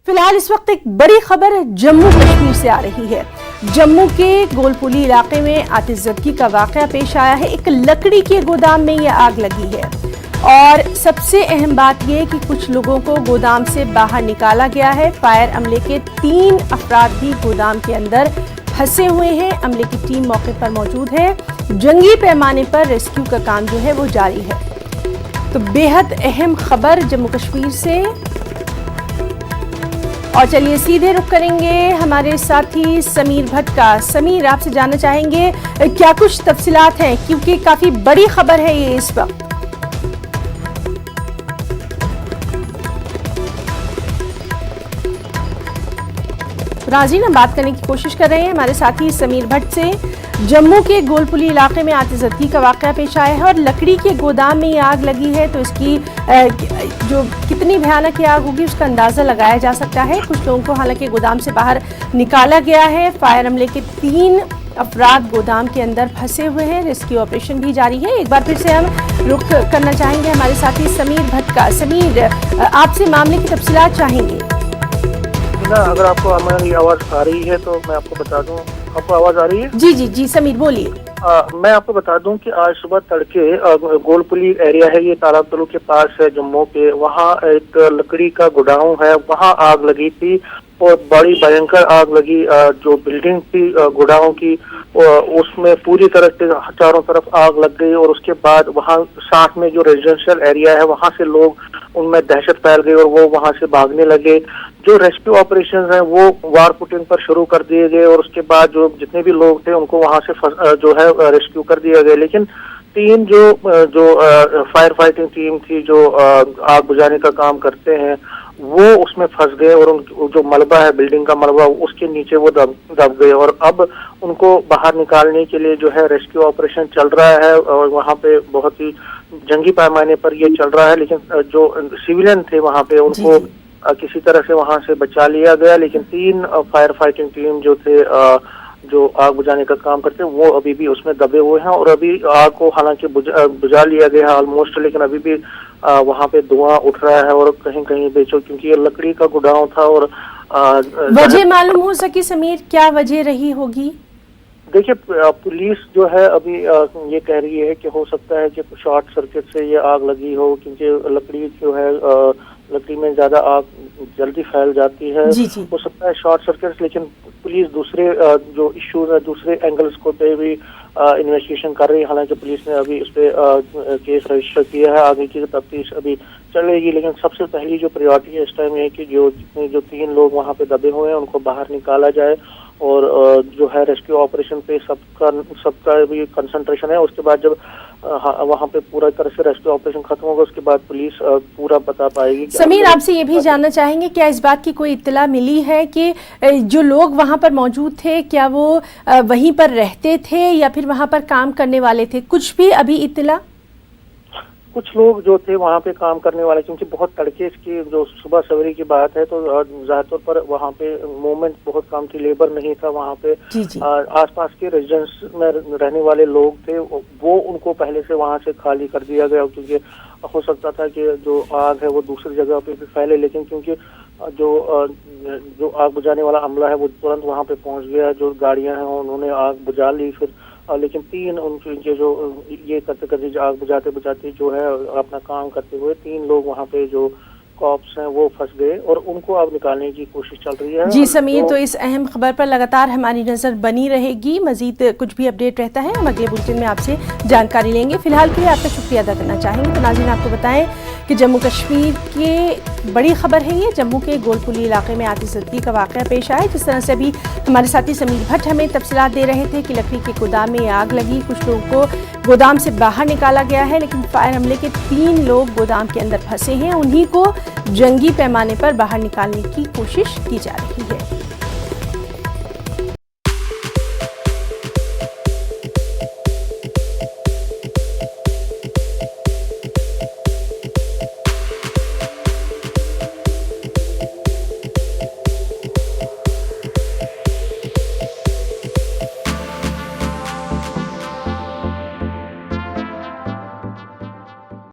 फिलहाल इस वक्त एक बड़ी खबर जम्मू कश्मीर से आ रही है। जम्मू के गोलपुली इलाके में आतिशज़दगी का वाकया पेश आया है। एक लकड़ी के गोदाम में यह आग लगी है और सबसे अहम बात यह कि कुछ लोगों को गोदाम से बाहर निकाला गया है। फायर अमले के 3 अफराद भी गोदाम के अंदर फंसे हुए हैं। अमले की टीम मौके पर मौजूद है। जंगी पैमाने पर रेस्क्यू का काम जो है वो जारी है। तो बेहद अहम खबर जम्मू कश्मीर से। और चलिए सीधे रुख करेंगे हमारे साथी समीर भट्ट का। समीर, आपसे जानना चाहेंगे क्या कुछ तफसीलात हैं, क्योंकि काफी बड़ी खबर है ये इस वक्त। नाज़रीन, हम बात करने की कोशिश कर रहे हैं हमारे साथी समीर भट्ट से। जम्मू के गोलपुली इलाके में आतिशज़दगी का वाकया पेश आया है और लकड़ी के गोदाम में ये आग लगी है। तो इसकी जो कितनी भयानक ये आग होगी उसका अंदाज़ा लगाया जा सकता है। कुछ लोगों को हालांकि गोदाम से बाहर निकाला गया है। फायर अमले के 3 अफराद गोदाम के अंदर फंसे हुए हैं। रेस्क्यू ऑपरेशन भी जारी है। एक बार फिर से हम रुख करना चाहेंगे हमारे साथी समीर भट्ट का। समीर, आपसे मामले की तफसीलात चाहेंगे। अगर आपको हमारी आवाज आ रही है तो मैं आपको बता दूं। आपको आवाज आ रही है? जी जी जी, समीर बोलिए। मैं आपको बता दूं कि आज सुबह तड़के गोलपुली एरिया है, ये तालाब तलू के पास है जम्मू के। वहाँ एक लकड़ी का गोडाउन है, वहाँ आग लगी थी और बड़ी भयंकर आग लगी। जो बिल्डिंग थी गोडाउन की उसमें पूरी तरह से चारों तरफ आग लग गई। और उसके बाद वहाँ साथ में जो रेजिडेंशियल एरिया है वहाँ से लोग, उनमें दहशत फैल गई और वो वहाँ से भागने लगे। जो रेस्क्यू ऑपरेशन हैं वो वार फुटिंग पर शुरू कर दिए गए और उसके बाद जो जितने भी लोग थे उनको वहाँ से जो है रेस्क्यू कर दिया गया। लेकिन 3 जो फायर फाइटिंग टीम थी जो आग बुझाने का काम करते हैं वो उसमें फंस गए और जो मलबा है, बिल्डिंग का मलबा, उसके नीचे वो दब गए। और अब उनको बाहर निकालने के लिए जो है रेस्क्यू ऑपरेशन चल रहा है और वहाँ पे बहुत ही जंगी पैमाने पर ये चल रहा है। लेकिन जो सिविलियन थे वहाँ पे उनको किसी तरह से वहाँ से बचा लिया गया। लेकिन 3 फायर फाइटिंग टीम जो थे जो आग बुझाने का काम करते हैं वो अभी भी उसमें दबे हुए हैं। और अभी आग को हालांकि बुझा लिया गया है ऑलमोस्ट, लेकिन अभी भी वहाँ पे धुआं उठ रहा है और कहीं कहीं बेचो, क्योंकि ये लकड़ी का गोडाउन था। और वजह मालूम हो सकी समीर, क्या वजह रही होगी? देखिए, पुलिस जो है अभी ये कह रही है कि हो सकता है कि शॉर्ट सर्किट से ये आग लगी हो, क्योंकि लकड़ी जो है लकड़ी में ज्यादा आग जल्दी फैल जाती है। हो सकता है शॉर्ट सर्किट। लेकिन पुलिस दूसरे जो इश्यूज है, दूसरे एंगल्स को पे भी इन्वेस्टिगेशन कर रही है। हालांकि पुलिस ने अभी इस पे केस रजिस्टर किया है, आगे की तफ्तीश अभी चलेगी। लेकिन सबसे पहली जो प्रायोरिटी है इस टाइम है कि जो 3 लोग वहाँ पे दबे हुए हैं उनको बाहर निकाला जाए और जो है रेस्क्यू ऑपरेशन पे सबका भी कंसंट्रेशन है। उसके बाद जब वहाँ पे पूरा तरह से रेस्क्यू ऑपरेशन खत्म होगा उसके बाद पुलिस पूरा बता पाएगी। समीर, आपसे ये भी जानना चाहेंगे, क्या इस बात की कोई इत्तला मिली है कि जो लोग वहाँ पर मौजूद थे क्या वो वहीं पर रहते थे या फिर वहाँ पर काम करने वाले थे? कुछ भी अभी इत्तला? कुछ लोग जो थे वहाँ पे काम करने वाले, क्योंकि बहुत तड़के की जो सुबह सवेरे की बात है तो ज़्यादा तौर पर वहाँ पे मूवमेंट बहुत कम थी, लेबर नहीं था वहाँ पे। आसपास के रेजिडेंस में रहने वाले लोग थे वो उनको पहले से वहाँ से खाली कर दिया गया, क्योंकि हो सकता था कि जो आग है वो दूसरी जगह पे भी फैले। लेकिन क्योंकि जो आग बुझाने वाला अमला है वो तुरंत वहाँ पे पहुँच गया, जो गाड़ियाँ हैं उन्होंने आग बुझा ली। फिर लेकिन 3 उनके जो ये करते आग बुझाते जो है अपना काम करते हुए 3 लोग वहाँ पे जो कॉप्स हैं वो फंस गए और उनको अब निकालने की कोशिश चल रही है। जी समीर, तो इस अहम खबर पर लगातार हमारी नजर बनी रहेगी। मजीद कुछ भी अपडेट रहता है हम अगले बुलेटिन में आपसे जानकारी लेंगे। फिलहाल के लिए आपका शुक्रिया अदा करना चाहेंगे। तो नाज़रीन, आपको बताएं कि जम्मू कश्मीर के बड़ी खबर है ये। जम्मू के गोलपुली इलाके में आतिशज़दगी का वाकया पेश आया। जिस तरह से अभी हमारे साथी समीर भट्ट हमें तफसीलात दे रहे थे कि लकड़ी के गोदाम में आग लगी, कुछ लोगों को गोदाम से बाहर निकाला गया है, लेकिन फायर हमले के 3 लोग गोदाम के अंदर फंसे हैं। उन्हीं को जंगी पैमाने पर बाहर निकालने की कोशिश की जा रही है।